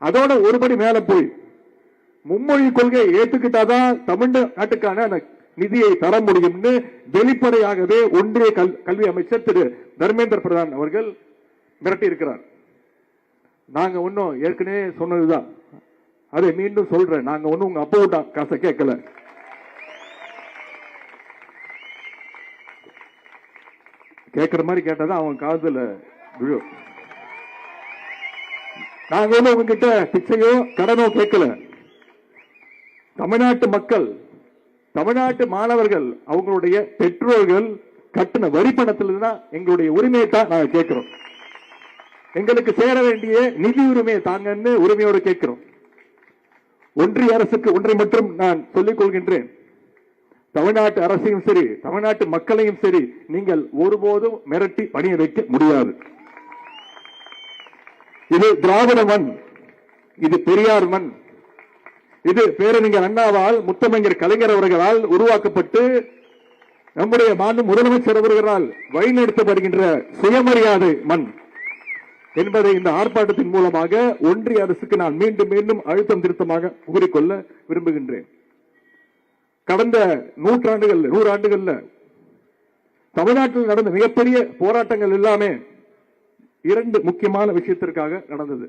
அதோட ஒருபடி மேல போய் மும்மொழி கொள்கையை ஏத்துக்கிட்டாதான் தமிழ்நாட்டுக்கான நிதியை தர முடியும்னு வெளிப்படையாகவே ஒன்றிய கல்வி அமைச்சர் திரு தர்மேந்திர பிரதான் அவர்கள் மிரட்டி இருக்கிறார். நாங்க ஒன்னும் ஏற்கனவே சொன்னதுதான், அதை மீண்டும் சொல்றேன். நாங்க ஒன்னும் உங்க அப்பா காசை கேட்கல. கேட்கிற மாதிரி கேட்டாதான் அவன் காதுல விழும். நாங்க ஒன்னும் உங்ககிட்ட பிச்சையோ கடனோ கேட்கல. தமிழ்நாட்டு மக்கள், தமிழ்நாட்டு மாணவர்கள், அவங்களுடைய பெற்றோர்கள் கட்டின வரி பணத்தில் தான் எங்களுடைய உரிமையை தான் நாங்க கேட்கிறோம். எங்களுக்கு சேர வேண்டிய நிதி உரிமையை தாங்கன்னு உரிமையோடு கேட்கிறோம். ஒன்றிய அரசுக்கு ஒன்றை மட்டும் நான் சொல்லிக் கொள்கின்றேன். தமிழ்நாட்டு அரசையும் சரி, தமிழ்நாட்டு மக்களையும் சரி, நீங்கள் ஒருபோதும் மிரட்டி பணிய வைக்க முடியாது. இது திராவிட மண், இது பெரியார் மண், இது பேரறிஞர் அண்ணாவால், முத்தமிழர் கலைஞர் அவர்களால் உருவாக்கப்பட்டு நம்முடைய மாண்பு முதலமைச்சர் அவர்களால் வழிநடத்தப்படுகின்ற சுயமரியாதை மண் என்பதை இந்த ஆர்ப்பாட்டத்தின் மூலமாக ஒன்றிய அரசுக்கு நான் மீண்டும் மீண்டும் அழுத்தம் திருத்தமாக கூறிக்கொள்ள விரும்புகின்றேன். கடந்த 100 ஆண்டுகள்ல தமிழ்நாட்டில் நடந்த மிகப்பெரிய போராட்டங்கள் எல்லாமே 2 முக்கியமான விஷயத்திற்காக நடந்தது.